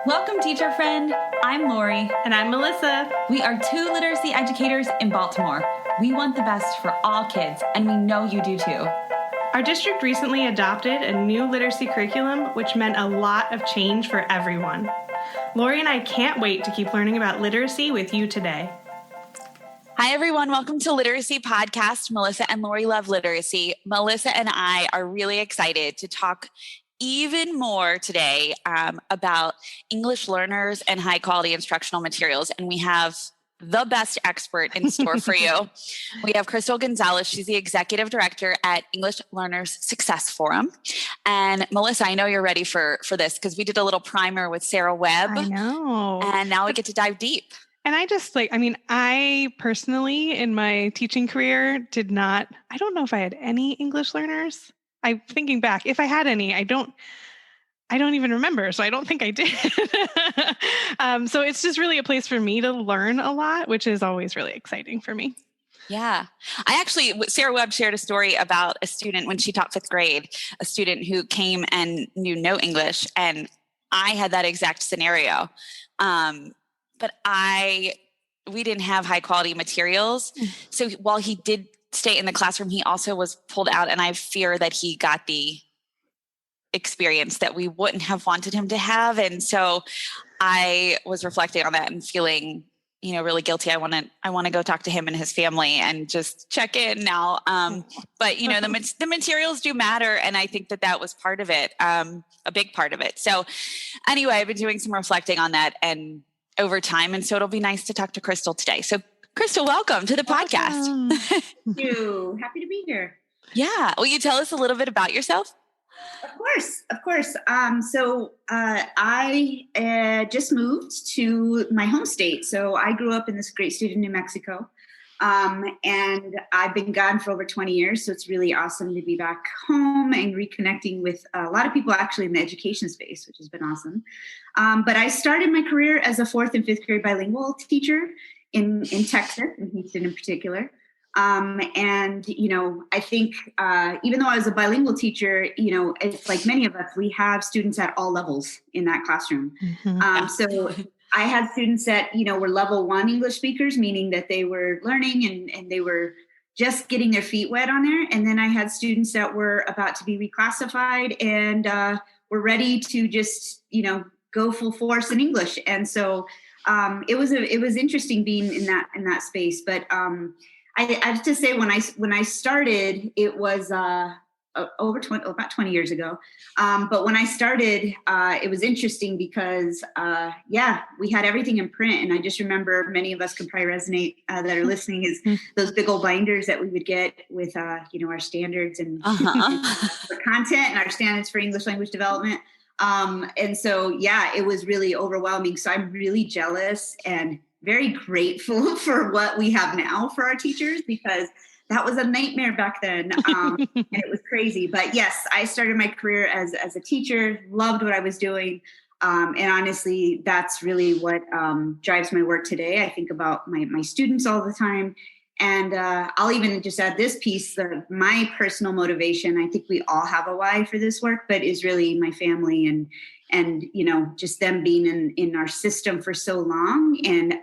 Welcome, teacher friend. I'm Lori. And I'm Melissa. We are two literacy educators in Baltimore. We want the best for all kids, and we know you do too. Our district recently adopted a new literacy curriculum, which meant a lot of change for everyone. Lori and I can't wait to keep learning about literacy with you today. Hi, everyone. Welcome to Literacy Podcast. Melissa and Lori love literacy. Melissa and I are really excited to talk even more today about English learners and high quality instructional materials. And we have the best expert in store for you. We have Crystal Gonzales. She's the executive director at English Learners Success Forum. And Melissa, I know you're ready for this because we did a little primer with Sarah Webb. I know. And now we get to dive deep. And I personally in my teaching career I don't know if I had any English learners. I'm thinking back, if I had any, I don't even remember. So I don't think I did. So it's just really a place for me to learn a lot, which is always really exciting for me. Yeah. Sarah Webb shared a story about a student when she taught fifth grade, a student who came and knew no English. And I had that exact scenario. But we didn't have high quality materials. So while he did stay in the classroom, he also was pulled out, and I fear that he got the experience that we wouldn't have wanted him to have. And so I was reflecting on that and feeling, really guilty. I want to go talk to him and his family and just check in now. But the materials do matter. And I think that was part of it, a big part of it. So anyway, I've been doing some reflecting on that and over time. And so it'll be nice to talk to Crystal today. So Crystal, welcome to the podcast. Thank you. Happy to be here. Yeah. Will you tell us a little bit about yourself? Of course. So I just moved to my home state. So I grew up in this great state of New Mexico. And I've been gone for over 20 years. So it's really awesome to be back home and reconnecting with a lot of people actually in the education space, which has been awesome. But I started my career as a 4th and 5th grade bilingual teacher in Texas, in Houston in particular. And, I think even though I was a bilingual teacher, it's like many of us, we have students at all levels in that classroom. Mm-hmm. So I had students that, were level 1 English speakers, meaning that they were learning and they were just getting their feet wet on there. And then I had students that were about to be reclassified and were ready to just, go full force in English. And so it was interesting being in that space. But I have to say when I started, it was about 20 years ago. But when I started, it was interesting because, we had everything in print. And I just remember many of us could probably resonate that are listening is those big old binders that we would get with, our standards and for content and our standards for English language development. And so, it was really overwhelming. So I'm really jealous and very grateful for what we have now for our teachers, because that was a nightmare back then. And it was crazy. But yes, I started my career as a teacher, loved what I was doing. And honestly, that's really what drives my work today. I think about my students all the time. And I'll even just add this piece, my personal motivation. I think we all have a why for this work, but is really my family and just them being in our system for so long and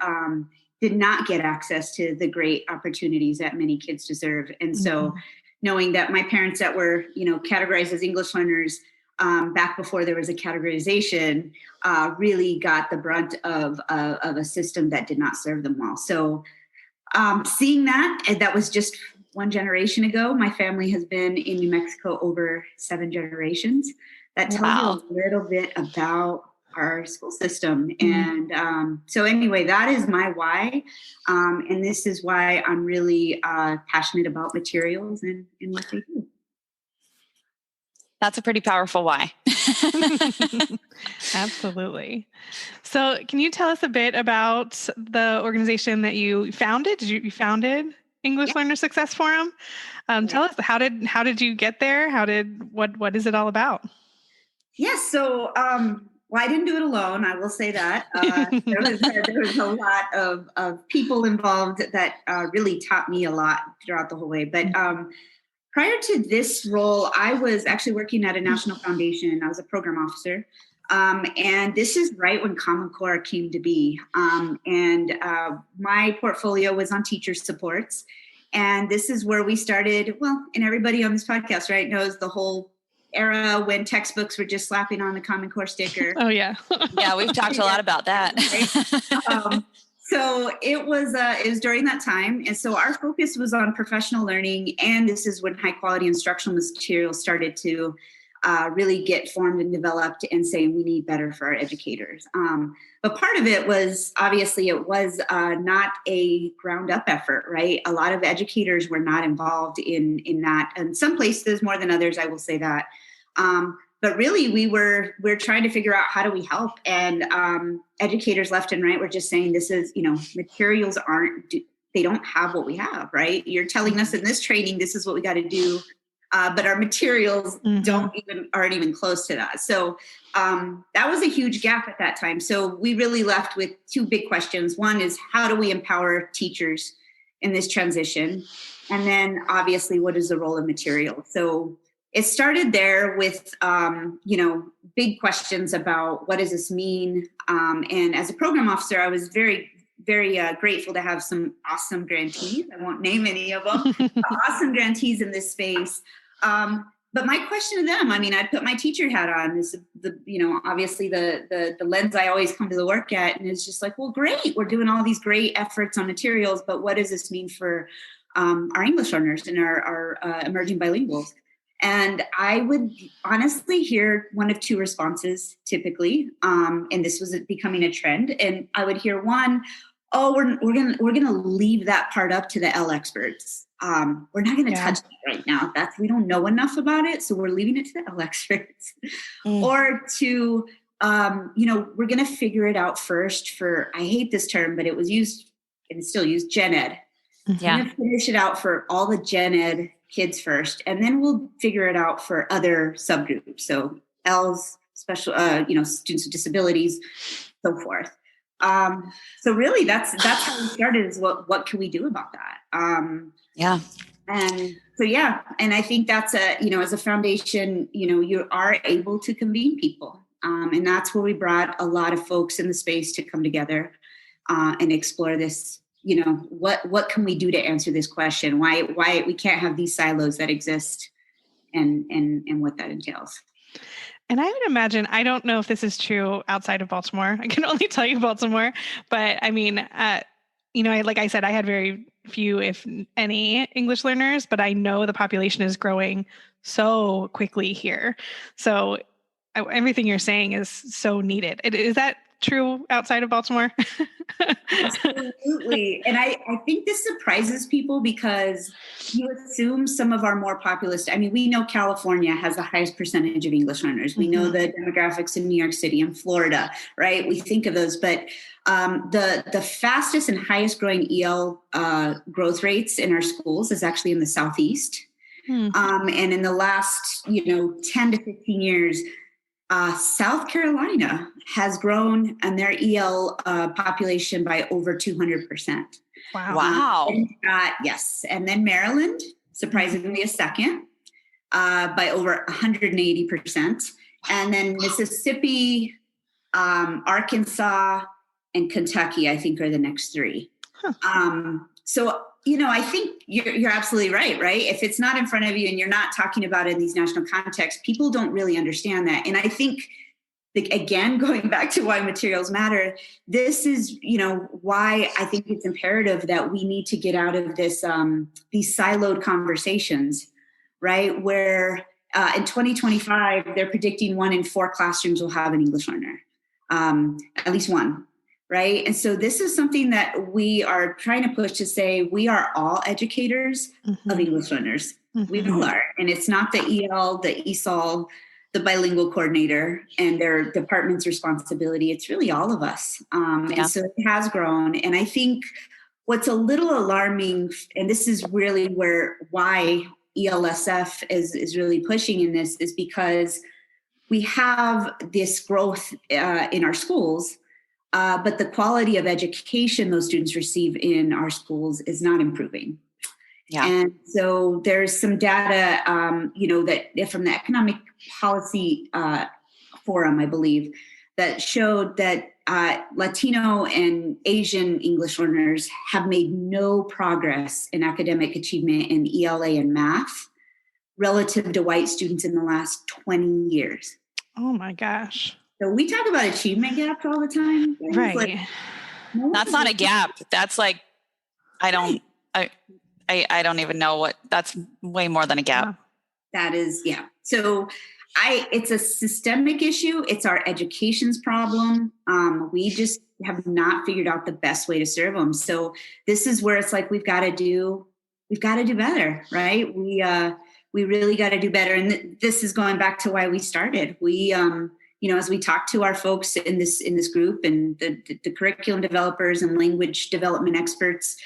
did not get access to the great opportunities that many kids deserve. And so knowing that my parents that were, categorized as English learners back before there was a categorization really got the brunt of a system that did not serve them well. So seeing that was just one generation ago. My family has been in New Mexico over 7 generations. That tells you a little bit about our school system. And so anyway, that is my why. And this is why I'm really passionate about materials and what they do. That's a pretty powerful why. Absolutely. So can you tell us a bit about the organization that you founded? You founded English Learner Success Forum? Tell us, how did you get there? What is it all about? Yes. So, I didn't do it alone. I will say that there was a lot of people involved that really taught me a lot throughout the whole way. But prior to this role, I was actually working at a national foundation. I was a program officer And this is right when Common Core came to be. My portfolio was on teacher supports. And this is where we started, well, and everybody on this podcast, right, knows the whole era when textbooks were just slapping on the Common Core sticker. Oh, yeah. Yeah, we've talked a lot about that. So it was during that time. And so our focus was on professional learning. And this is when high quality instructional materials started to really get formed and developed, and saying we need better for our educators. But part of it was, obviously, it was not a ground up effort, right? A lot of educators were not involved in that. And some places more than others, I will say that. But really, we're trying to figure out how do we help. And educators left and right were just saying, this is, materials they don't have what we have, right? You're telling us in this training, this is what we got to do. But our materials aren't even close to that. So that was a huge gap at that time. So we really left with two big questions. One is, how do we empower teachers in this transition? And then obviously, what is the role of material? So it started there with, big questions about what does this mean? And as a program officer, I was very, very grateful to have some awesome grantees. I won't name any of them. Awesome grantees in this space. But my question to them, I'd put my teacher hat on, is obviously the lens I always come to the work at, and it's just like, well, great, we're doing all these great efforts on materials, but what does this mean for our English learners and our emerging bilinguals? And I would honestly hear one of two responses typically, and this was becoming a trend. And I would hear one, oh, we're gonna leave that part up to the L experts. We're not gonna touch that right now. We don't know enough about it, so we're leaving it to the L experts. Or to, we're gonna figure it out first for, I hate this term, but it was used and it's still used, Gen Ed. Yeah. We're gonna finish it out for all the Gen Ed kids first, and then we'll figure it out for other subgroups. So L's, special, students with disabilities, so forth. So really that's how we started, is what can we do about that? And so, and I think that's as a foundation, you are able to convene people. And that's where we brought a lot of folks in the space to come together and explore this. What can we do to answer this question? Why we can't have these silos that exist, and what that entails. And I would imagine, I don't know if this is true outside of Baltimore. I can only tell you Baltimore, but like I said, I had very few, if any, English learners, but I know the population is growing so quickly here. So everything you're saying is so needed. Is that true outside of Baltimore? Absolutely. And I think this surprises people, because you assume some of our more populous, we know California has the highest percentage of English learners. We know the demographics in New York City and Florida, right? We think of those, but the fastest and highest growing EL growth rates in our schools is actually in the Southeast. And in the last, 10 to 15 years, South Carolina has grown and their EL population by over 200%. Wow. Yes. And then Maryland, surprisingly, a second, by over 180%. And then Mississippi, Arkansas, and Kentucky, I think, are the next three. So, I think you're absolutely right? If it's not in front of you and you're not talking about it in these national contexts, people don't really understand that. And I think, again, going back to why materials matter, this is, why I think it's imperative that we need to get out of this, these siloed conversations, right? Where in 2025, they're predicting 1 in 4 classrooms will have an English learner, at least one. Right. And so this is something that we are trying to push, to say we are all educators of English learners. We all are. And it's not the EL, the ESOL, the bilingual coordinator and their department's responsibility. It's really all of us. And so it has grown. And I think what's a little alarming, and this is really why ELSF is really pushing in this, is because we have this growth in our schools. But the quality of education those students receive in our schools is not improving. And so there's some data, that from the economic policy forum, I believe, that showed that Latino and Asian English learners have made no progress in academic achievement in ELA and math relative to white students in the last 20 years. Oh my gosh. So we talk about achievement gaps all the time. Right. Like, That's not a gap. That's like, I don't even know what, that's way more than a gap. Yeah. That is, yeah. So it's a systemic issue. It's our education's problem. We just have not figured out the best way to serve them. So this is where it's like, we've got to do better, right? We really got to do better. And this is going back to why we started. We, as we talk to our folks in this group and the curriculum developers and language development experts,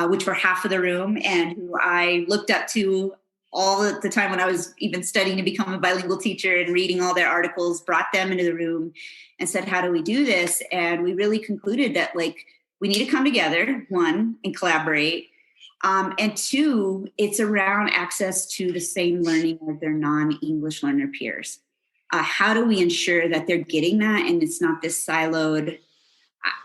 which were half of the room and who I looked up to all at the time when I was even studying to become a bilingual teacher and reading all their articles, brought them into the room and said, how do we do this? And we really concluded that we need to come together, one, and collaborate. And two, it's around access to the same learning as their non-English learner peers. How do we ensure that they're getting that and it's not this siloed,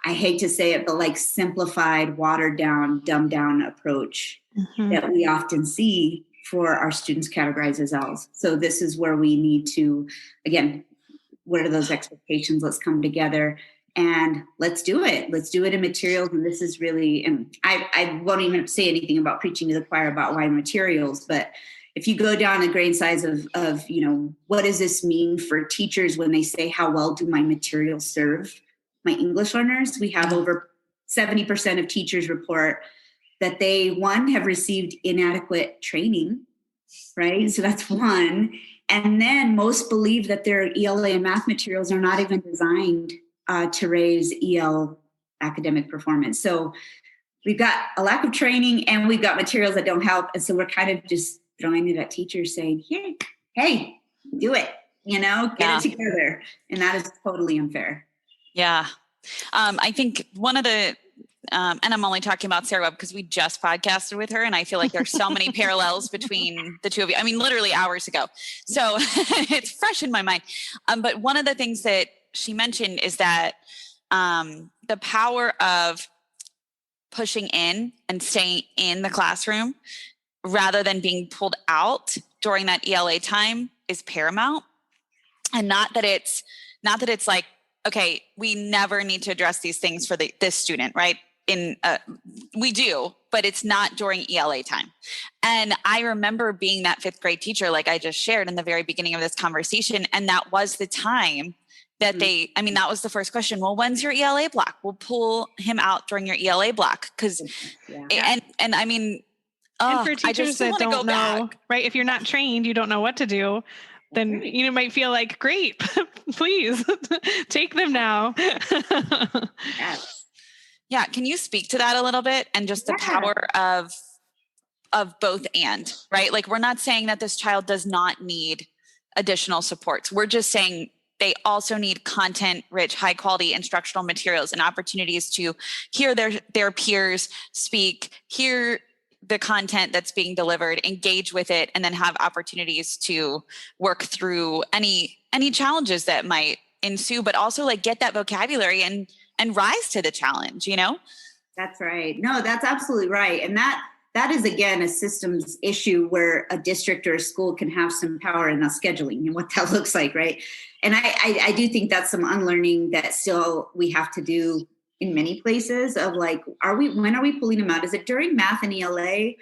I hate to say it, but simplified, watered down, dumbed down approach that we often see for our students categorized as ELs. So this is where we need to, again, what are those expectations? Let's come together and let's do it. Let's do it in materials. And this is really, and I won't even say anything about preaching to the choir about why materials, but if you go down a grain size of what does this mean for teachers when they say, how well do my materials serve my English learners? We have over 70% of teachers report that they, one, have received inadequate training, right? So that's one. And then most believe that their ELA and math materials are not even designed to raise EL academic performance. So we've got a lack of training and we've got materials that don't help. And so we're kind of just throwing it at teachers saying, hey, do it, get it together. And that is totally unfair. Yeah. I think one of the, and I'm only talking about Sarah Webb because we just podcasted with her and I feel like there's so many parallels between the two of you. I mean, literally hours ago. So it's fresh in my mind. But one of the things that she mentioned is that the power of pushing in and staying in the classroom rather than being pulled out during that ELA time is paramount. And not that it's like, okay, we never need to address these things for this student, right? We do, but it's not during ELA time. And I remember being that fifth grade teacher, like I just shared in the very beginning of this conversation. And that was the time that that was the first question. Well, when's your ELA block? We'll pull him out during your ELA block. And I mean, and for teachers that don't know, right? If you're not trained, you don't know what to do. Then you might feel like, great, please take them now. Yes. Yeah. Can you speak to that a little bit and just the power of both and, right? Like we're not saying that this child does not need additional supports. We're just saying they also need content-rich, high-quality instructional materials and opportunities to hear their peers speak, hear the content that's being delivered, engage with it, and then have opportunities to work through any challenges that might ensue, but also get that vocabulary and rise to the challenge, That's right. No, that's absolutely right. And that is, again, a systems issue where a district or a school can have some power in the scheduling and what that looks like, right? And I do think that's some unlearning that still we have to do in many places of when are we pulling them out? Is it during math and ELA?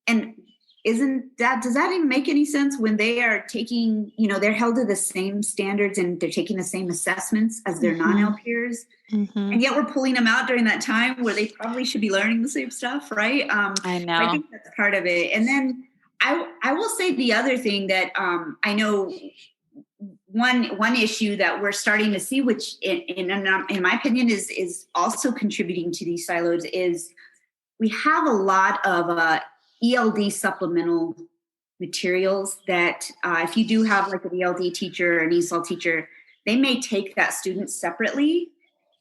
And does that even make any sense when they are taking, they're held to the same standards and they're taking the same assessments as their non-EL peers. And yet we're pulling them out during that time where they probably should be learning the same stuff, right? I know. I think that's part of it. And then I will say the other thing that I know one issue that we're starting to see, which in my opinion is also contributing to these silos, is we have a lot of ELD supplemental materials that if you do have an ELD teacher or an ESOL teacher, they may take that student separately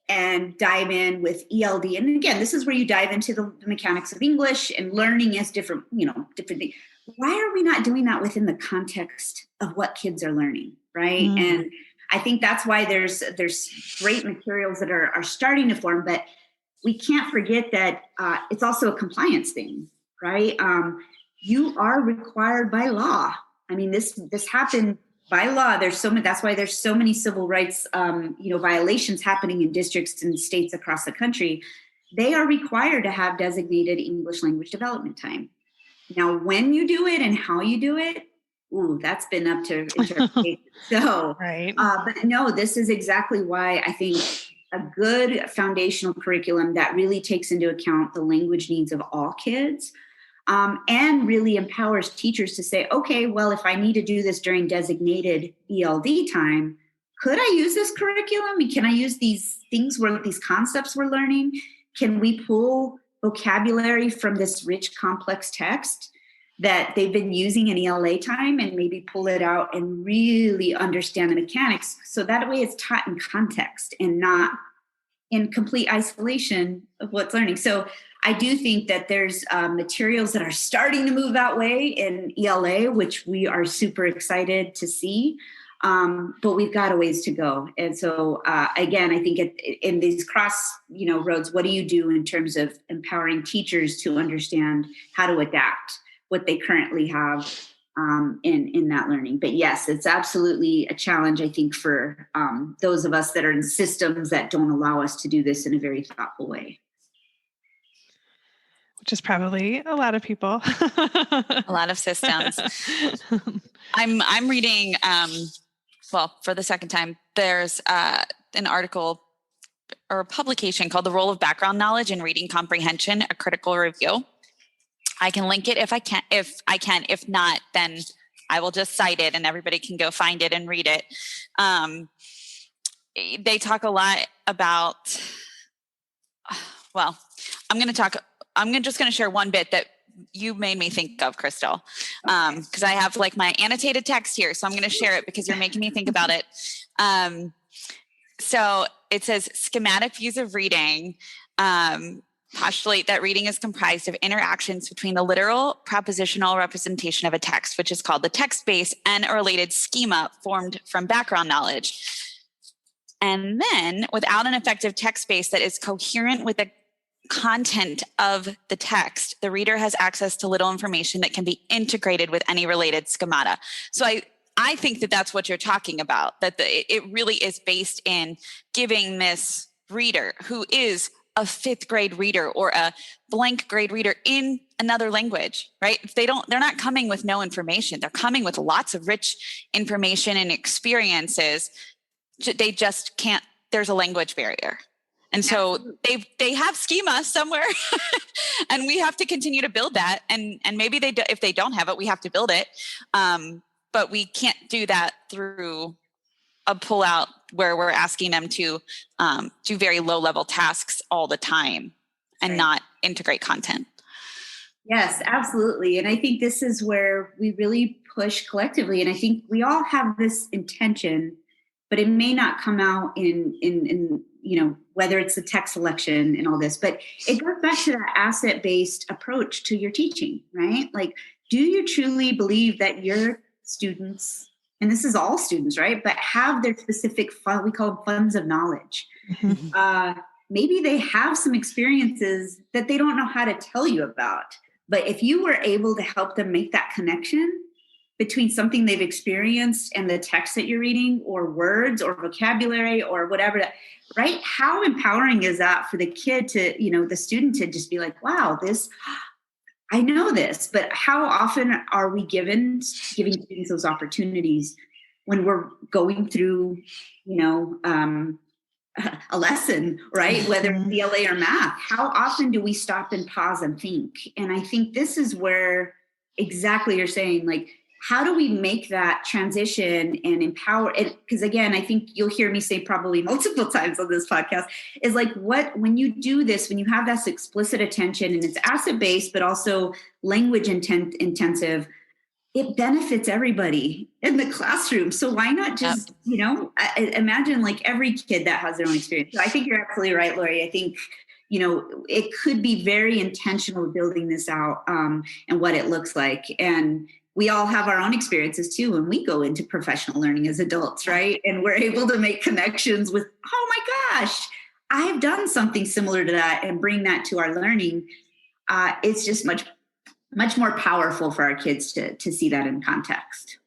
and dive in with ELD. And again, this is where you dive into the mechanics of English and learning as different things. Why are we not doing that within the context of what kids are learning, right? And I think that's why there's great materials that are starting to form, but we can't forget that it's also a compliance thing, right? You are required by law. I mean, this happened by law. There's so many. That's why there's so many civil rights, violations happening in districts and states across the country. They are required to have designated English language development time. Now, when you do it and how you do it, that's been up to interpretation. So, right. But no, this is exactly why I think a good foundational curriculum that really takes into account the language needs of all kids, and really empowers teachers to say, okay, well, if I need to do this during designated ELD time, could I use this curriculum? Can I use these things these concepts we're learning? Can we pull vocabulary from this rich, complex text that they've been using in ELA time and maybe pull it out and really understand the mechanics? So that way it's taught in context and not in complete isolation of what's learning. So I do think that there's materials that are starting to move that way in ELA, which we are super excited to see. But we've got a ways to go. And so, again, I think in these cross, roads, what do you do in terms of empowering teachers to understand how to adapt what they currently have in that learning? But yes, it's absolutely a challenge, I think, for those of us that are in systems that don't allow us to do this in a very thoughtful way. Which is probably a lot of people. A lot of systems. I'm reading, for the second time, there's an article or a publication called The Role of Background Knowledge in Reading Comprehension, a Critical Review. I can link it if I can. If not, then I will just cite it and everybody can go find it and read it. They talk a lot about, I'm just going to share one bit that you made me think of, Crystal, because I have my annotated text here. So I'm going to share it because you're making me think about it. So it says schematic views of reading postulate that reading is comprised of interactions between the literal propositional representation of a text, which is called the text base, and a related schema formed from background knowledge. And then without an effective text base that is coherent with the content of the text, the reader has access to little information that can be integrated with any related schemata. So I think that that's what you're talking about, that it really is based in giving this reader who is a 5th grade reader or a blank grade reader in another language, right? They're not coming with no information. They're coming with lots of rich information and experiences. They just can't, there's a language barrier. And so they have schema somewhere and we have to continue to build that. And maybe if they don't have it, we have to build it. But we can't do that through a pullout where we're asking them to do very low level tasks all the time and not integrate content. Yes, absolutely. And I think this is where we really push collectively. And I think we all have this intention, but it may not come out in whether it's the text selection and all this, but it goes back to that asset-based approach to your teaching, right? Do you truly believe that your students, and this is all students, right, but have their specific we call them funds of knowledge. Mm-hmm. Maybe they have some experiences that they don't know how to tell you about, but if you were able to help them make that connection between something they've experienced and the text that you're reading, or words or vocabulary or whatever, right? How empowering is that for the kid to, the student to just be like, wow, I know this, but how often are we giving students those opportunities when we're going through, a lesson, right? Whether it's ELA or math, how often do we stop and pause and think? And I think this is where exactly you're saying, how do we make that transition and empower it? Because again, I think you'll hear me say probably multiple times on this podcast is when you do this, when you have that explicit attention and it's asset-based, but also language intensive, it benefits everybody in the classroom. So why not just, imagine every kid that has their own experience. So I think you're absolutely right, Lori. I think, it could be very intentional building this out and what it looks like. And we all have our own experiences too when we go into professional learning as adults, right? And we're able to make connections with, oh my gosh, I've done something similar to that, and bring that to our learning. It's just much more powerful for our kids to see that in context.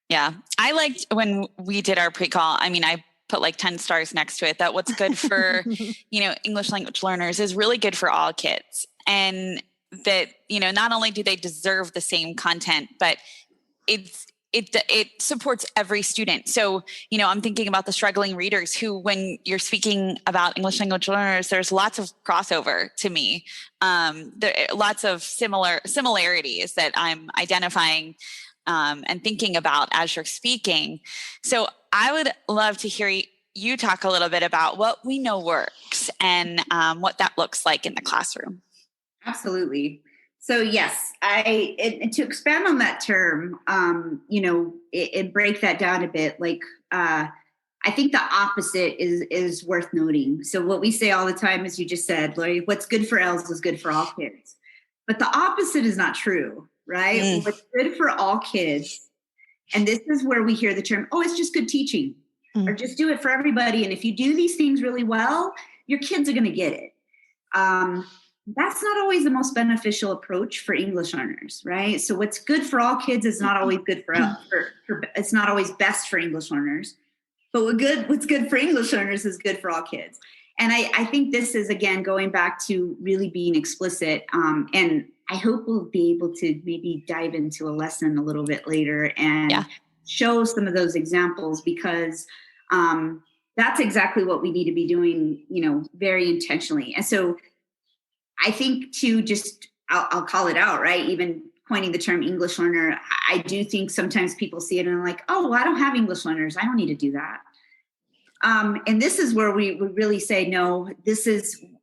Yeah. I liked when we did our pre-call. I mean, I put like 10 stars next to it, that what's good for, English language learners is really good for all kids. And that, not only do they deserve the same content, but it supports every student. So, I'm thinking about the struggling readers who, when you're speaking about English language learners, there's lots of crossover to me. There are lots of similarities that I'm identifying and thinking about as you're speaking. So I would love to hear you talk a little bit about what we know works and what that looks like in the classroom. Absolutely. So yes, and to expand on that term, and break that down a bit, like I think the opposite is worth noting. So what we say all the time, as you just said, like, what's good for ELS is good for all kids. But the opposite is not true, right? What's good for all kids, and this is where we hear the term, oh, it's just good teaching, or just do it for everybody. And if you do these things really well, your kids are going to get it. That's not always the most beneficial approach for English learners, right? So what's good for all kids is not always good for it's not always best for English learners, but what's good for English learners is good for all kids. And I think this is, again, going back to really being explicit. And I hope we'll be able to maybe dive into a lesson a little bit later and show some of those examples, because that's exactly what we need to be doing, very intentionally. And so I think I'll call it out, right? Even coining the term English learner, I do think sometimes people see it and are like, oh, well, I don't have English learners, I don't need to do that. And this is where we really say, no,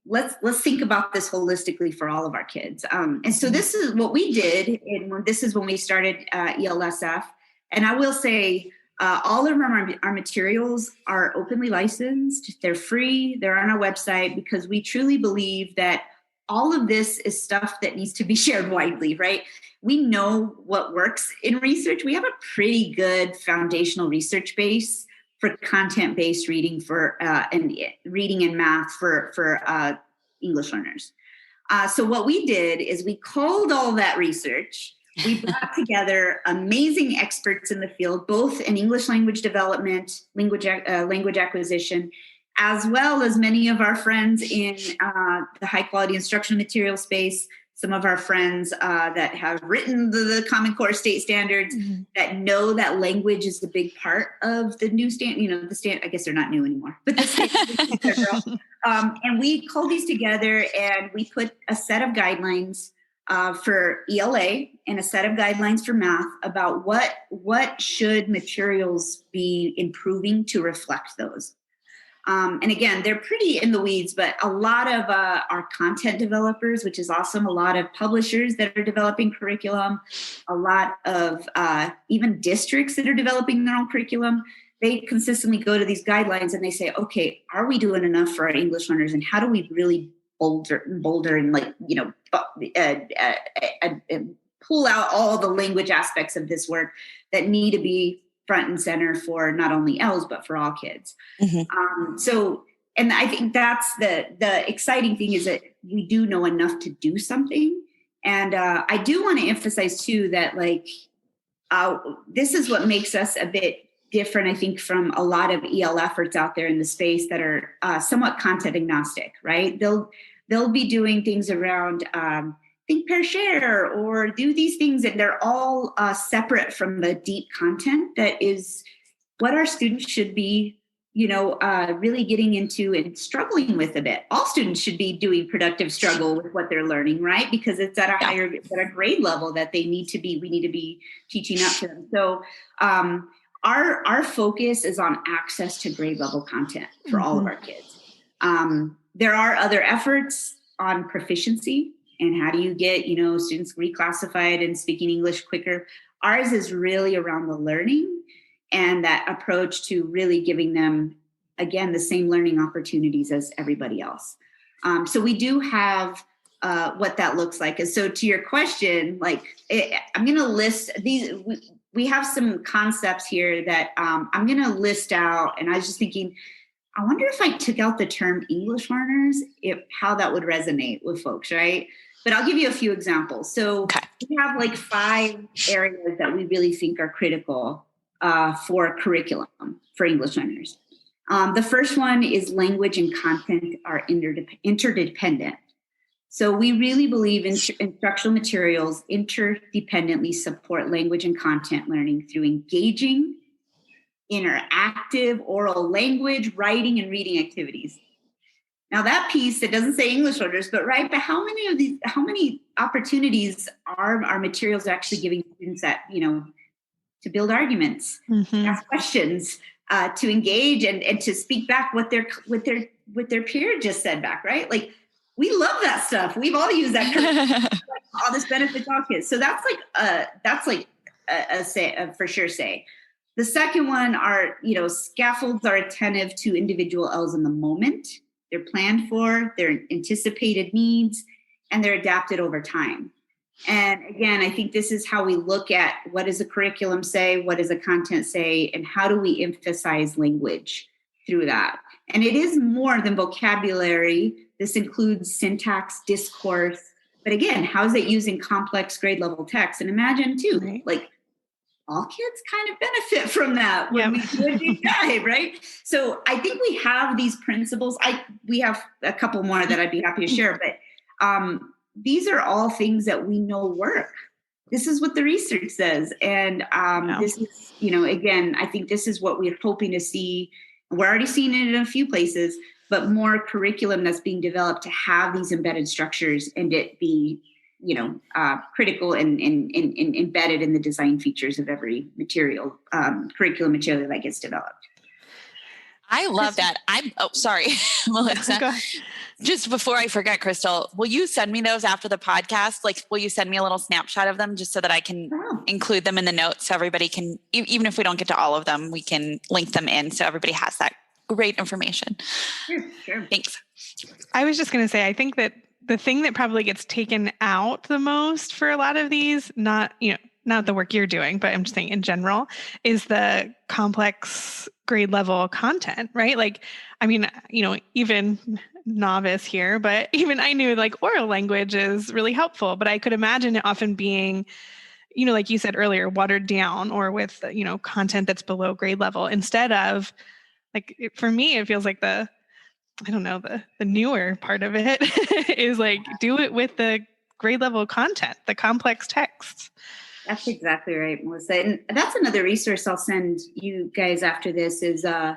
let's think about this holistically for all of our kids. And so this is what we did, and this is when we started ELSF. And I will say, all of our materials are openly licensed. They're free. They're on our website, because we truly believe that all of this is stuff that needs to be shared widely, right? We know what works in research. We have a pretty good foundational research base for content-based reading and reading and math for English learners. So what we did is we culled all that research. We brought together amazing experts in the field, both in English language development, language acquisition, as well as many of our friends in the high quality instructional material space, some of our friends that have written the Common Core state standards, that know that language is the big part of the new standard, I guess they're not new anymore, but the standard. And we culled these together, and we put a set of guidelines for ELA and a set of guidelines for math about what should materials be improving to reflect those. And again, they're pretty in the weeds, but a lot of our content developers, which is awesome, a lot of publishers that are developing curriculum, a lot of even districts that are developing their own curriculum, they consistently go to these guidelines and they say, okay, are we doing enough for our English learners? And how do we really bolder and pull out all the language aspects of this work that need to be front and center for not only ELS, but for all kids. And I think that's the exciting thing, is that we do know enough to do something. And I do want to emphasize too, that this is what makes us a bit different, I think, from a lot of EL efforts out there in the space that are somewhat content agnostic, right? They'll be doing things around think, pair, share, or do these things, and they're all separate from the deep content that is what our students should be, really getting into and struggling with a bit. All students should be doing productive struggle with what they're learning, right? Because it's at a grade level that we need to be teaching up to them. So our focus is on access to grade level content for all of our kids. There are other efforts on proficiency and how do you get, students reclassified and speaking English quicker. Ours is really around the learning and that approach to really giving them, again, the same learning opportunities as everybody else. So we do have what that looks like. And so to your question, I'm going to list these. We have some concepts here that I'm going to list out. And I was just thinking, I wonder if I took out the term English learners, how that would resonate with folks, right? But I'll give you a few examples. So we have 5 areas that we really think are critical for curriculum for English learners. The first one is language and content are interdependent. So we really believe instructional materials interdependently support language and content learning through engaging, interactive oral language, writing, and reading activities. Now that piece, that doesn't say English learners, but how many opportunities are our materials actually giving students that, to build arguments, to ask questions, to engage and to speak back what their peer just said back, right? We love that stuff. We've all used that kind of all this benefits all kids. So that's a for sure say. The second one are, scaffolds are attentive to individual L's in the moment. They're planned for, they're anticipated needs, and they're adapted over time. And again, I think this is how we look at what does a curriculum say, what does a content say, and how do we emphasize language through that. And it is more than vocabulary. This includes syntax, discourse. But again, how is it using complex grade level text? And imagine too, all kids kind of benefit from that when we do a deep dive, right? So I think we have these principles. We have a couple more that I'd be happy to share, but these are all things that we know work. This is what the research says. And this is, again, I think this is what we're hoping to see. We're already seeing it in a few places, but more curriculum that's being developed to have these embedded structures and it be, critical and embedded in the design features of every material, curriculum material that gets developed. I love that. Sorry, Melissa. Just before I forget, Crystal, will you send me those after the podcast? Will you send me a little snapshot of them just so that I can include them in the notes so everybody can, even if we don't get to all of them, we can link them in so everybody has that great information. Sure. Thanks. I was just going to say, I think that the thing that probably gets taken out the most for a lot of these, not the work you're doing, but I'm just saying in general, is the complex grade level content, right? Even novice here, but even I knew oral language is really helpful, but I could imagine it often being, like you said earlier, watered down or with, content that's below grade level instead of for me, it feels like the newer part of it is do it with the grade level content, the complex texts. That's exactly right, Melissa. And that's another resource I'll send you guys after this is, I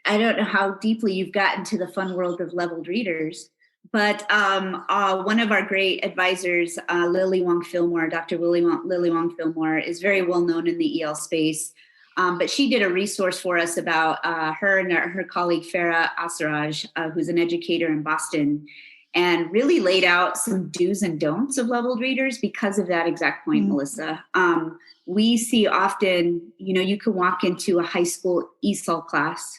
don't know how deeply you've gotten to the fun world of leveled readers, but one of our great advisors, Lily Wong Fillmore, Dr. Lily Wong Fillmore, is very well known in the EL space. But she did a resource for us about her and her colleague, Farah Asaraj, who's an educator in Boston, and really laid out some do's and don'ts of leveled readers because of that exact point, Melissa. We see often, you can walk into a high school ESOL class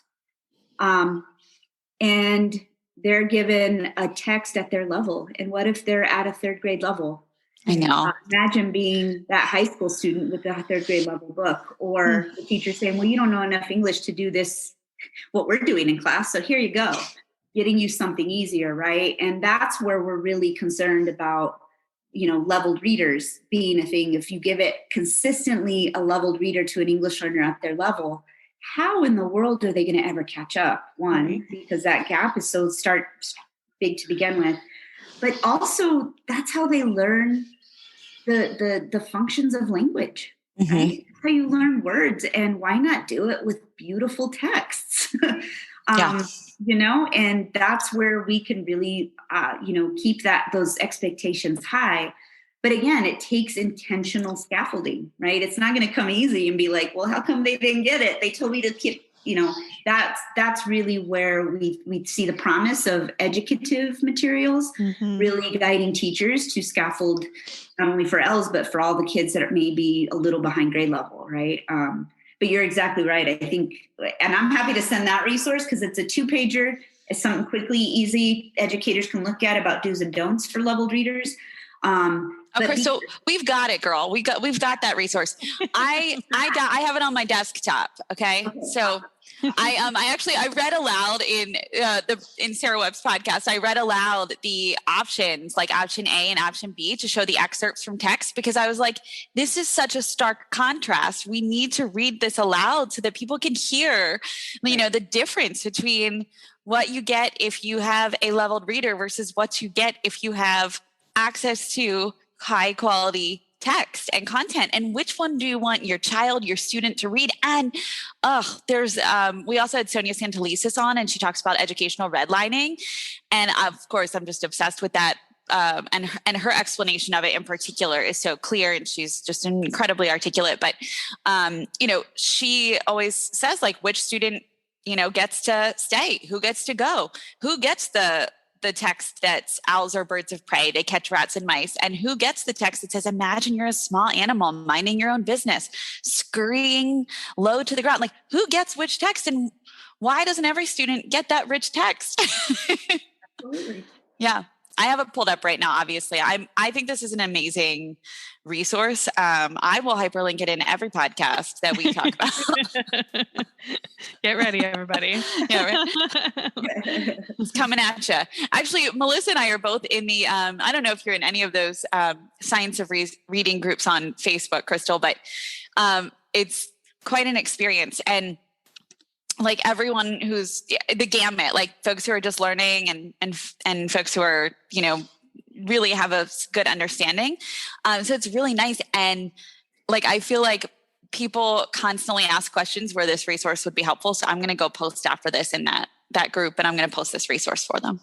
and they're given a text at their level. And what if they're at a third grade level? I know. Imagine being that high school student with a third grade level book, or the teacher saying, well, you don't know enough English to do this, what we're doing in class. So here you go, getting you something easier, right? And that's where we're really concerned about, leveled readers being a thing. If you give it consistently a leveled reader to an English learner at their level, how in the world are they going to ever catch up? One, because that gap is so big to begin with. But also, that's how they learn the functions of language. Right? How you learn words, and why not do it with beautiful texts? And that's where we can really, keep those expectations high. But again, it takes intentional scaffolding, right? It's not going to come easy and be like, well, how come they didn't get it? They told me to keep. That's really where we see the promise of educative materials, really guiding teachers to scaffold not only for L's, but for all the kids that may be a little behind grade level, right? But you're exactly right. I think, and I'm happy to send that resource because it's a 2-pager. something quickly, easy educators can look at about do's and don'ts for leveled readers. Okay, so we've got it, girl. We've got that resource. I have it on my desktop. Okay. So I read aloud in Sarah Webb's podcast. I read aloud the options, like option A and option B, to show the excerpts from text, because I was like, this is such a stark contrast. We need to read this aloud so that people can hear, the difference between what you get if you have a leveled reader versus what you get if you have access to high quality text and content, and which one do you want your child, your student to read? And we also had Sonia Santelises on, and she talks about educational redlining, and of course I'm just obsessed with that. And her explanation of it in particular is so clear, and she's just incredibly articulate. But she always says, like, which student gets to stay, who gets to go, who gets the text that's owls are birds of prey, they catch rats and mice, and who gets the text that says, imagine you're a small animal minding your own business, scurrying low to the ground. Like, who gets which text, and why doesn't every student get that rich text? Absolutely. Yeah. I have it pulled up right now. Obviously, I think this is an amazing resource. I will hyperlink it in every podcast that we talk about. Get ready, everybody. Yeah, right. It's coming at you. Actually, Melissa and I are both in the, I don't know if you're in any of those science of reading groups on Facebook, Crystal, but it's quite an experience. And like everyone who's the gamut, like folks who are just learning and folks who are, really have a good understanding. So it's really nice. And like, I feel like people constantly ask questions where this resource would be helpful. So I'm going to go post after this in that group, and I'm going to post this resource for them.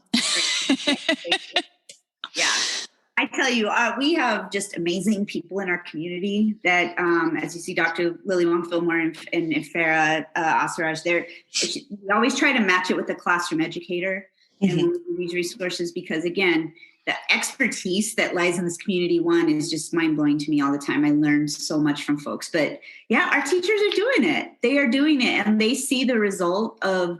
Yeah. I tell you, we have just amazing people in our community that, as you see, Dr. Lily Wong-Fillmore and Farah Asaraj, we always try to match it with a classroom educator in these resources, because, again, the expertise that lies in this community is just mind-blowing to me all the time. I learn so much from folks. But, yeah, our teachers are doing it. They are doing it, and they see the result of,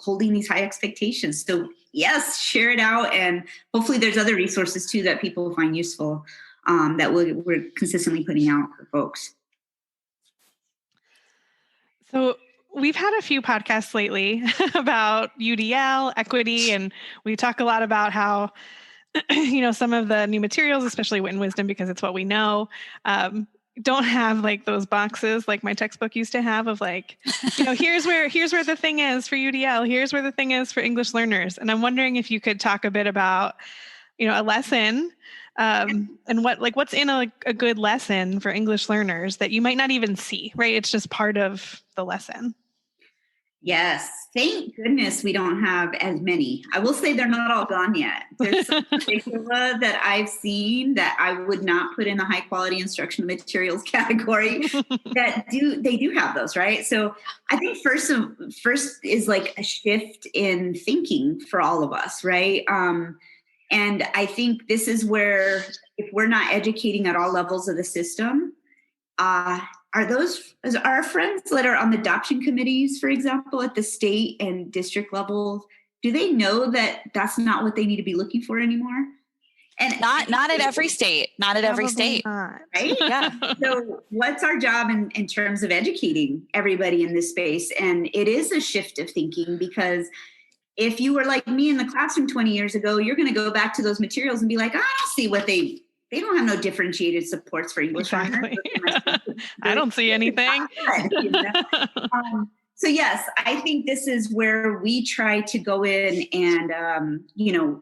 holding these high expectations. So, yes, share it out. And hopefully there's other resources too that people find useful that we're consistently putting out for folks. So we've had a few podcasts lately about UDL, equity, and we talk a lot about how, some of the new materials, especially Wit and Wisdom, because it's what we know, don't have like those boxes like my textbook used to have of like, here's where the thing is for UDL, here's where the thing is for English learners. And I'm wondering if you could talk a bit about, a lesson and what's in a good lesson for English learners that you might not even see, right? It's just part of the lesson. Yes. Thank goodness we don't have as many. I will say they're not all gone yet. There's some curricula that I've seen that I would not put in the high quality instructional materials category they do have those, right? So I think first is like a shift in thinking for all of us, right? And I think this is where, if we're not educating at all levels of the system, are our friends that are on the adoption committees, for example, at the state and district level, do they know that that's not what they need to be looking for anymore? And not at every state, not at every state. Not. Right? Yeah. So what's our job in terms of educating everybody in this space? And it is a shift of thinking, because if you were like me in the classroom 20 years ago, you're going to go back to those materials and be like, I don't see what they don't have no differentiated supports for English learners. I don't see anything. So yes, I think this is where we try to go in and,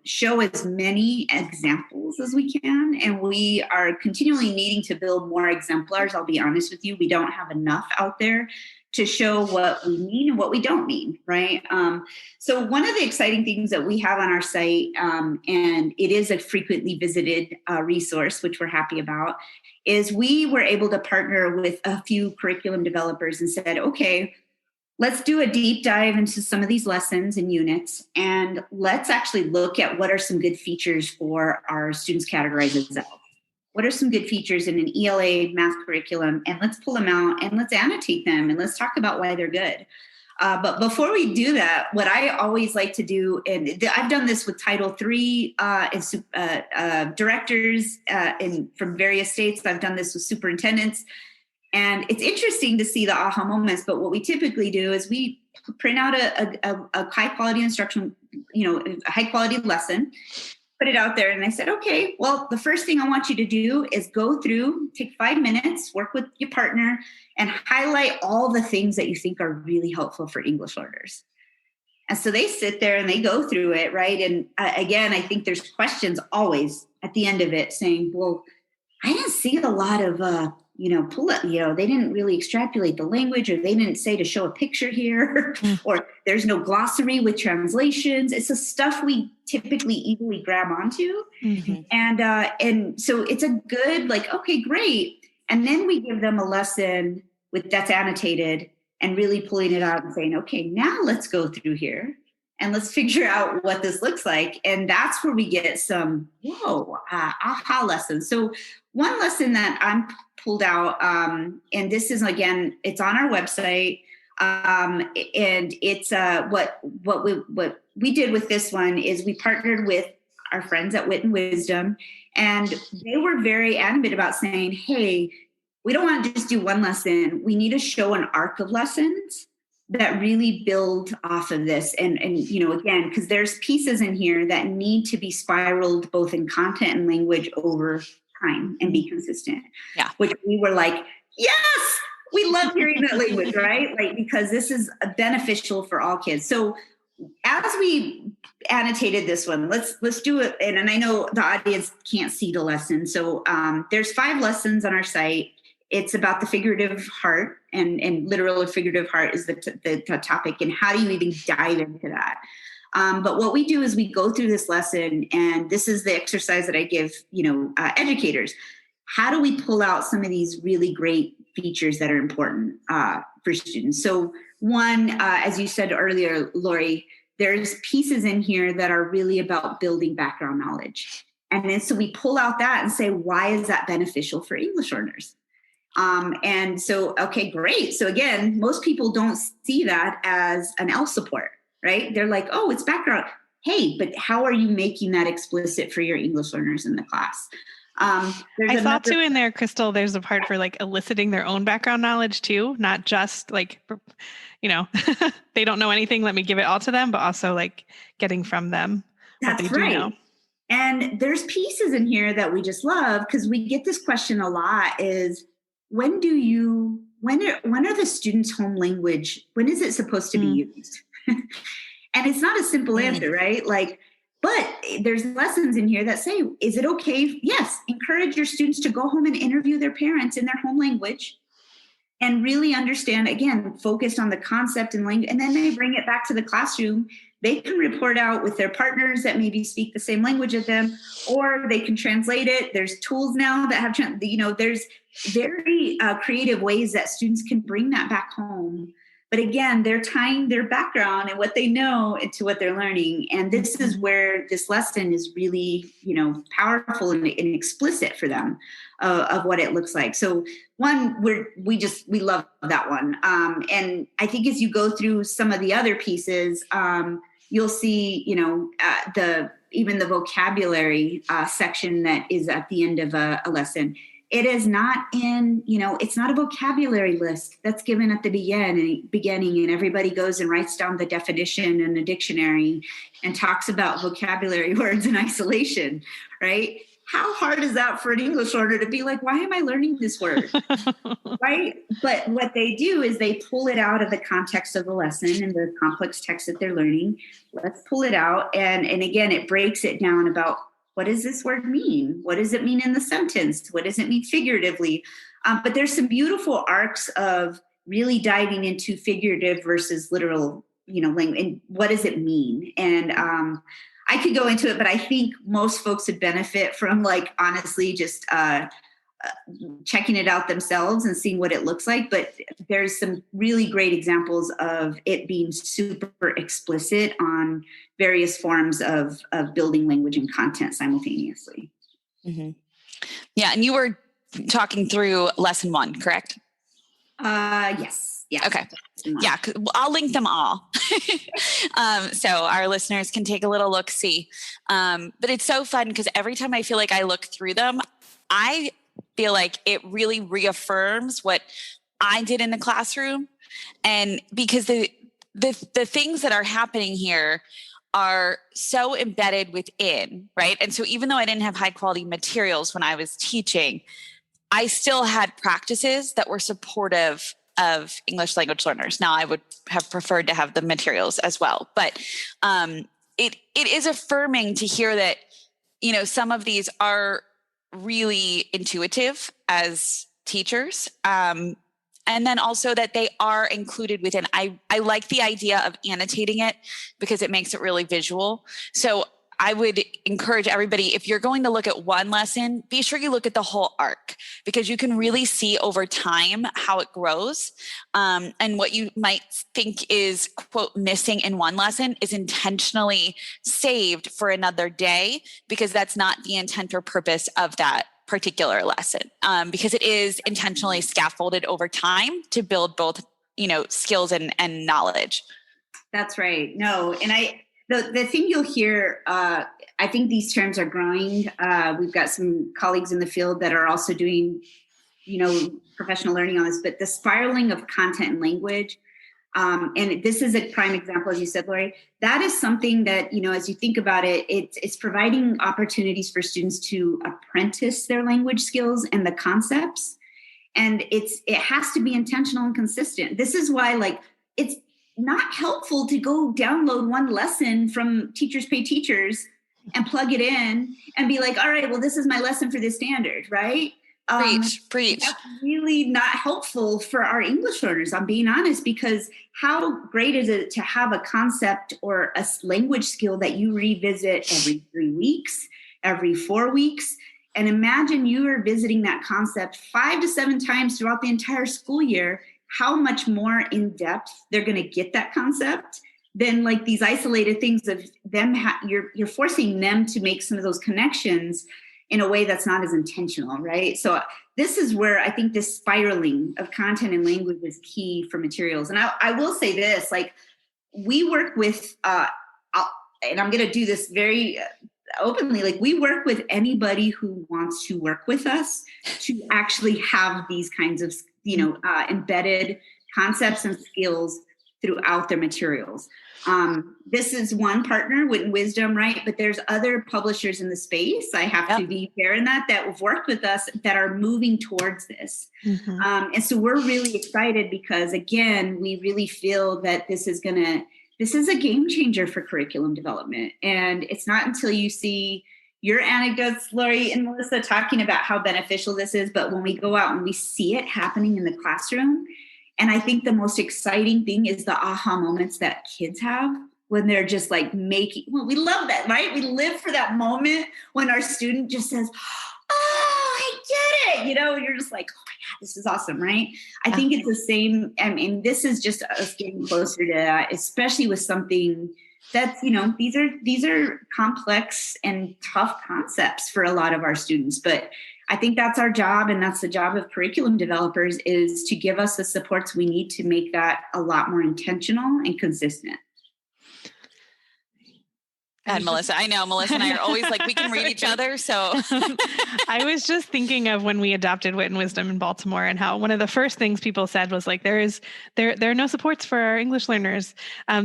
show as many examples as we can. And we are continually needing to build more exemplars. I'll be honest with you. We don't have enough out there to show what we mean and what we don't mean, right? So one of the exciting things that we have on our site, and it is a frequently visited resource, which we're happy about, is we were able to partner with a few curriculum developers and said, okay, let's do a deep dive into some of these lessons and units, and let's actually look at what are some good features for our students categorized as ELSF. What are some good features in an ELA math curriculum? And let's pull them out and let's annotate them and let's talk about why they're good. But before we do that, what I always like to do, and I've done this with Title III directors from various states. I've done this with superintendents. And it's interesting to see the aha moments. But what we typically do is we print out a high quality instruction, a high quality lesson, put it out there. And I said, okay, well, the first thing I want you to do is go through, take 5 minutes, work with your partner, and highlight all the things that you think are really helpful for English learners. And so they sit there and they go through it, right? And again, I think there's questions always at the end of it saying, well, I didn't see a lot of, they didn't really extrapolate the language, or they didn't say to show a picture here, or there's no glossary with translations. It's the stuff we typically easily grab onto. Mm-hmm. And so it's a good, okay, great. And then we give them a lesson that's annotated and really pulling it out and saying, okay, now let's go through here and let's figure out what this looks like. And that's where we get some, aha lessons. So one lesson that I'm pulled out, and this is, again, it's on our website. And it's what we did with this one is we partnered with our friends at Wit and Wisdom, and they were very adamant about saying, hey, we don't want to just do one lesson. We need to show an arc of lessons that really build off of this. And again, because there's pieces in here that need to be spiraled both in content and language over time and be consistent. Yeah. Which we were like, yes, we love hearing that language, right? Because this is beneficial for all kids. So as we annotated this one, let's do it. And I know the audience can't see the lesson. So there's 5 lessons on our site. It's about the figurative heart, and literal or figurative heart is the topic. And how do you even dive into that? But what we do is we go through this lesson, and this is the exercise that I give, educators. How do we pull out some of these really great features that are important for students? So one, as you said earlier, Lori, there's pieces in here that are really about building background knowledge. And then so we pull out that and say, why is that beneficial for English learners? And so, okay, great. So again, most people don't see that as an ELSF support, right? They're like, oh, it's background. Hey, but how are you making that explicit for your English learners in the class? I saw too in there, Crystal, there's a part for eliciting their own background knowledge too, not just they don't know anything, let me give it all to them, but also getting from them what they do know. And there's pieces in here that we just love, because we get this question a lot is, when are the students' home language, when is it supposed to be used? And it's not a simple answer, right? But there's lessons in here that say, is it okay? Yes, encourage your students to go home and interview their parents in their home language and really understand, again, focused on the concept and language. And then they bring it back to the classroom. They can report out with their partners that maybe speak the same language as them, or they can translate it. There's tools now that have, there's very creative ways that students can bring that back home. But again, they're tying their background and what they know into what they're learning. And this is where this lesson is really, powerful and explicit for them of what it looks like. So one, we love that one. And I think as you go through some of the other pieces, you'll see, even the vocabulary section that is at the end of a lesson. It is not it's not a vocabulary list that's given at the beginning, and everybody goes and writes down the definition in the dictionary and talks about vocabulary words in isolation, right? How hard is that for an English learner to be like, why am I learning this word? Right? But what they do is they pull it out of the context of the lesson and the complex text that they're learning. Let's pull it out. And again, it breaks it down about, what does this word mean? What does it mean in the sentence? What does it mean figuratively? But there's some beautiful arcs of really diving into figurative versus literal, language, and what does it mean? And I could go into it, but I think most folks would benefit from honestly just checking it out themselves and seeing what it looks like. But there's some really great examples of it being super explicit on various forms of building language and content simultaneously. Mm-hmm. Yeah. And you were talking through lesson 1, correct? Yes. Yeah. Okay. Yeah. I'll link them all. So our listeners can take a little look, see. But it's so fun because every time I feel like I look through them, I feel like it really reaffirms what I did in the classroom. And because the things that are happening here are so embedded within, right? And so even though I didn't have high quality materials when I was teaching, I still had practices that were supportive of English language learners. Now, I would have preferred to have the materials as well, but it is affirming to hear that, you know, some of these are really intuitive as teachers. And then also that they are included within. I like the idea of annotating it because it makes it really visual. So I would encourage everybody, if you're going to look at one lesson, be sure you look at the whole arc because you can really see over time how it grows. And what you might think is, quote, missing in one lesson is intentionally saved for another day because that's not the intent or purpose of that particular lesson, because it is intentionally scaffolded over time to build both, you know, skills and knowledge. That's right. No, and the thing you'll hear, I think these terms are growing. We've got some colleagues in the field that are also doing, you know, professional learning on this, but the spiraling of content and language. And this is a prime example, as you said, Lori, that is something that, you know, as you think about it, it's providing opportunities for students to apprentice their language skills and the concepts. And it has to be intentional and consistent. This is why, like, it's not helpful to go download one lesson from Teachers Pay Teachers and plug it in and be like, all right, well, this is my lesson for this standard, right? Preach. That's really not helpful for our English learners, I'm being honest, because how great is it to have a concept or a language skill that you revisit every 3 weeks, every 4 weeks? And imagine you are visiting that concept 5 to 7 times throughout the entire school year, how much more in depth they're going to get that concept than like these isolated things of them. You're forcing them to make some of those connections in a way that's not as intentional, right? So this is where I think this spiraling of content and language is key for materials. And I will say this, like, we work with, and I'm going to do this very openly, like, we work with anybody who wants to work with us to actually have these kinds of, you know, embedded concepts and skills throughout their materials. This is one partner, Wit and Wisdom, right? But there's other publishers in the space. I have to be fair in that have worked with us that are moving towards this. Mm-hmm. And so we're really excited because, again, we really feel that this is a game changer for curriculum development. And it's not until you see your anecdotes, Lori and Melissa, talking about how beneficial this is, but when we go out and we see it happening in the classroom. And I think the most exciting thing is the aha moments that kids have when they're just like we love that, right? We live for that moment when our student just says, oh, I get it. You know, you're just like, oh my God, this is awesome, right? I think it's the same. I mean, this is just us getting closer to that, especially with something that's, you know, these are complex and tough concepts for a lot of our students, but I think that's our job, and that's the job of curriculum developers, is to give us the supports we need to make that a lot more intentional and consistent. And Melissa, I know Melissa and I are always like, we can read each other. So I was just thinking of when we adopted Wit and Wisdom in Baltimore and how one of the first things people said was like, there are no supports for our English learners.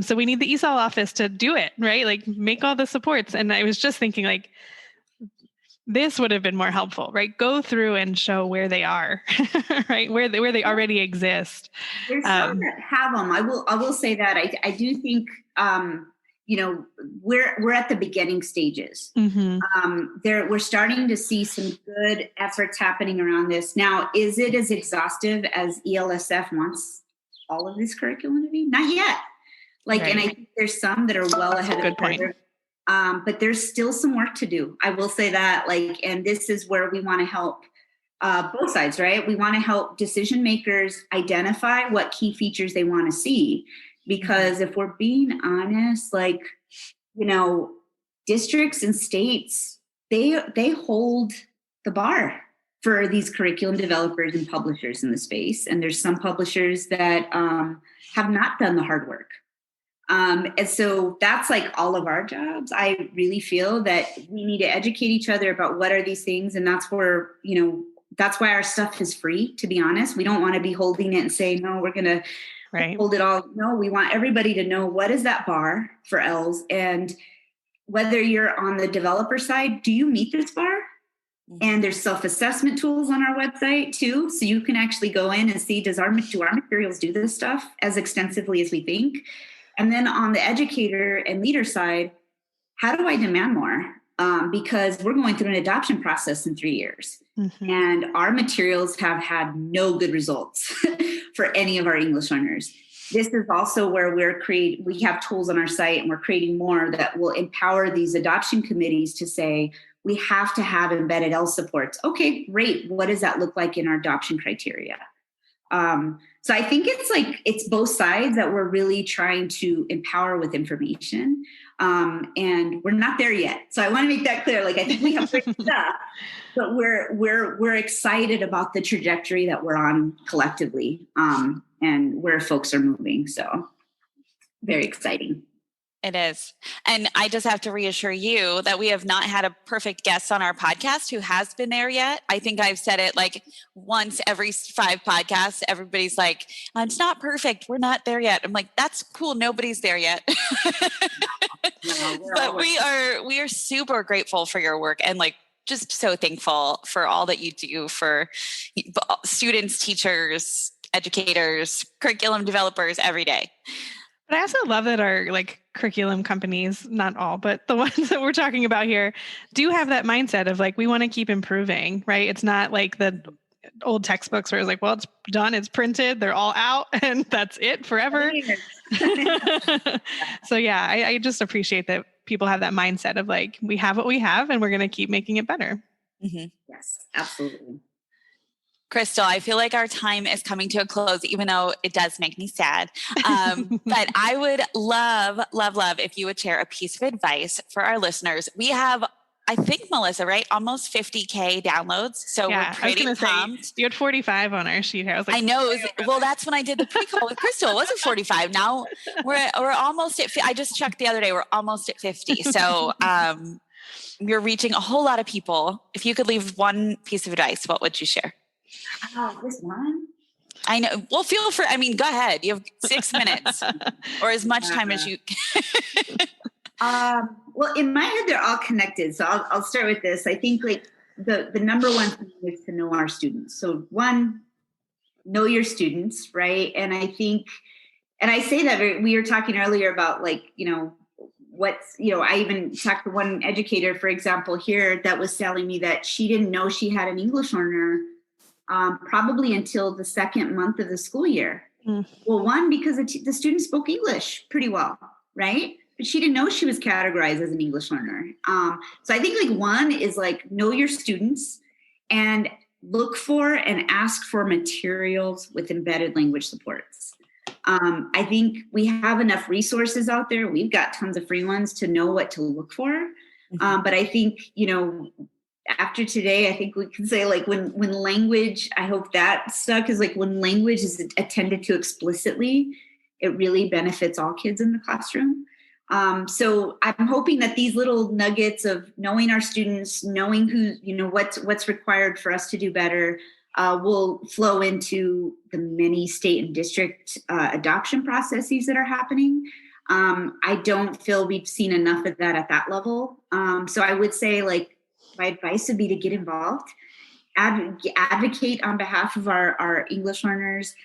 So we need the ESOL office to do it, right? Like, make all the supports. And I was just thinking, like, this would have been more helpful, right? Go through and show where they are, right? Where they already exist. There's some that have them. I will say that I do think, you know, we're at the beginning stages. Mm-hmm. We're starting to see some good efforts happening around this. Now, is it as exhaustive as ELSF wants all of this curriculum to be? Not yet. Like, right. And I think there's some that are well ahead of the curve. But there's still some work to do. I will say that, like, and this is where we want to help both sides, right? We want to help decision makers identify what key features they want to see. Because if we're being honest, like, you know, districts and states, they hold the bar. for these curriculum developers and publishers in the space. And there's some publishers that have not done the hard work. And so that's like all of our jobs. I really feel that we need to educate each other about what are these things. And that's where, that's why our stuff is free, to be honest. We don't want to be holding it and saying, no, we're going to hold it all. No, we want everybody to know what is that bar for ELS, and whether you're on the developer side, do you meet this bar? And there's self-assessment tools on our website too. So you can actually go in and see, do our materials do this stuff as extensively as we think? And then on the educator and leader side, how do I demand more? Because we're going through an adoption process in 3 years. Mm-hmm. And our materials have had no good results for any of our English learners. This is also where we have tools on our site, and we're creating more that will empower these adoption committees to say, we have to have embedded ELS supports. Okay, great. What does that look like in our adoption criteria? So I think it's both sides that we're really trying to empower with information. And we're not there yet. So I want to make that clear. Like, I think we have great stuff, but we're excited about the trajectory that we're on collectively, and where folks are moving. So very exciting. It is. And I just have to reassure you that we have not had a perfect guest on our podcast who has been there yet. I think I've said it like once every 5 podcasts. Everybody's like, it's not perfect. We're not there yet. I'm like, that's cool. Nobody's there yet. But we are super grateful for your work, and like just so thankful for all that you do for students, teachers, educators, curriculum developers every day. But I also love that our like curriculum companies, not all, but the ones that we're talking about here, do have that mindset of like, we want to keep improving, right? It's not like the old textbooks where it's like, well, it's done, it's printed, they're all out, and that's it forever. So yeah, I just appreciate that people have that mindset of like, we have what we have and we're going to keep making it better. Mm-hmm. Yes, absolutely. Crystal, I feel like our time is coming to a close, even though it does make me sad. But I would love if you would share a piece of advice for our listeners. We have, I think, Melissa, right? Almost 50K downloads. So yeah, we're pretty pumped. You had 45 on our sheet here. I was like, I know. Well, that's when I did the pre-call with Crystal. It wasn't 45. Now we're almost at, I just checked the other day, we're almost at 50. So you're reaching a whole lot of people. If you could leave one piece of advice, what would you share? This one? I know. Well, feel free. I mean, go ahead. You have 6 minutes or as much time as you. Well, in my head, they're all connected. So I'll start with this. I think like the number one thing is to know our students. So one, know your students, right? And I think, and I say that we were talking earlier about like, I even talked to one educator, for example, here that was telling me that she didn't know she had an English learner probably until the 2nd month of the school year. Mm. Well, one, because the student spoke English pretty well, right? But she didn't know she was categorized as an English learner. So I think like one is like know your students and look for and ask for materials with embedded language supports. I think we have enough resources out there. We've got tons of free ones to know what to look for. Mm-hmm. But I think, after today, I think we can say like when language, I hope that stuck, is like when language is attended to explicitly, it really benefits all kids in the classroom. So I'm hoping that these little nuggets of knowing our students, knowing who, what's required for us to do better, will flow into the many state and district adoption processes that are happening. I don't feel we've seen enough of that at that level. So I would say like, my advice would be to get involved, advocate on behalf of our English learners,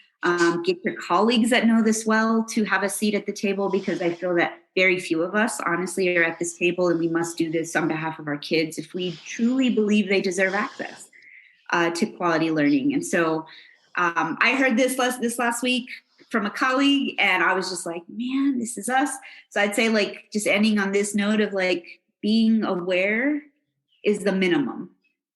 get your colleagues that know this well to have a seat at the table, because I feel that very few of us honestly are at this table, and we must do this on behalf of our kids if we truly believe they deserve access to quality learning. And so I heard this last week from a colleague, and I was just like, man, this is us. So I'd say like just ending on this note of like being aware is the minimum,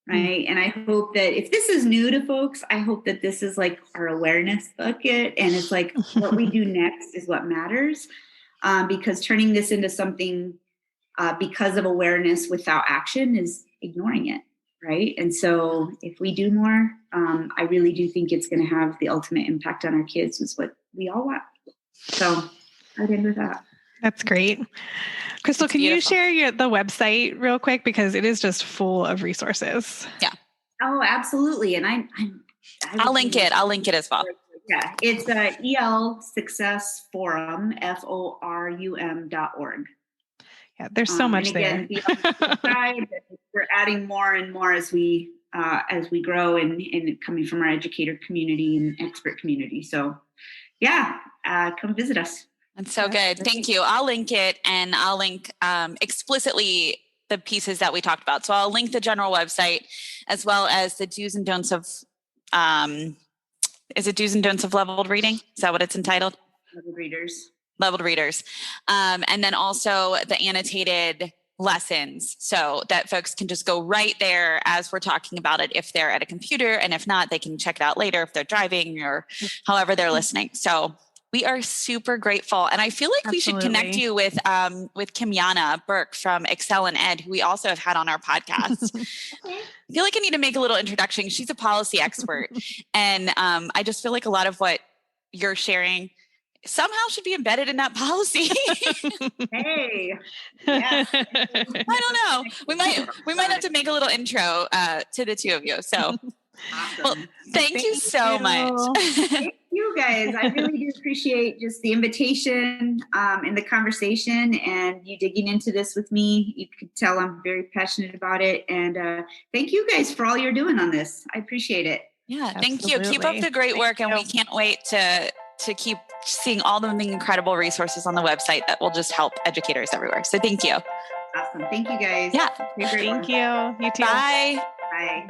right? And I hope that if this is new to folks, I hope that this is like our awareness bucket, and it's like what we do next is what matters, because turning this into something because of awareness without action is ignoring it, right? And so if we do more, I really do think it's going to have the ultimate impact on our kids, is what we all want. So I'd end with that. That's great. Crystal, can you share the website real quick? Because it is just full of resources. Yeah. Oh, absolutely. And I'll link it. I'll link it as well. Yeah. It's EL Success Forum, FORUM.org. Yeah, there's so much again, there. We're adding more and more as we grow and coming from our educator community and expert community. So yeah, come visit us. That's so good. Thank you. I'll link it, and I'll link explicitly the pieces that we talked about. So I'll link the general website as well as the do's and don'ts of, is it do's and don'ts of leveled reading? Is that what it's entitled? Leveled readers. And then also the annotated lessons, so that folks can just go right there as we're talking about it if they're at a computer, and if not, they can check it out later if they're driving or however they're listening. So we are super grateful. And I feel like we should connect you with Kimyana Burke from Excel and Ed, who we also have had on our podcast. I feel like I need to make a little introduction. She's a policy expert. And I just feel like a lot of what you're sharing somehow should be embedded in that policy. Hey. Yeah. I don't know. We might have to make a little intro to the two of you. So awesome. Well, thank you so much. Thank you guys. I really do appreciate just the invitation and the conversation, and you digging into this with me. You could tell I'm very passionate about it. And thank you guys for all you're doing on this. I appreciate it. Yeah, thank you. Keep up the great work, and we can't wait to keep seeing all the incredible resources on the website that will just help educators everywhere. So thank you. Awesome. Thank you guys. Yeah. Thank you. You too. Bye. Bye.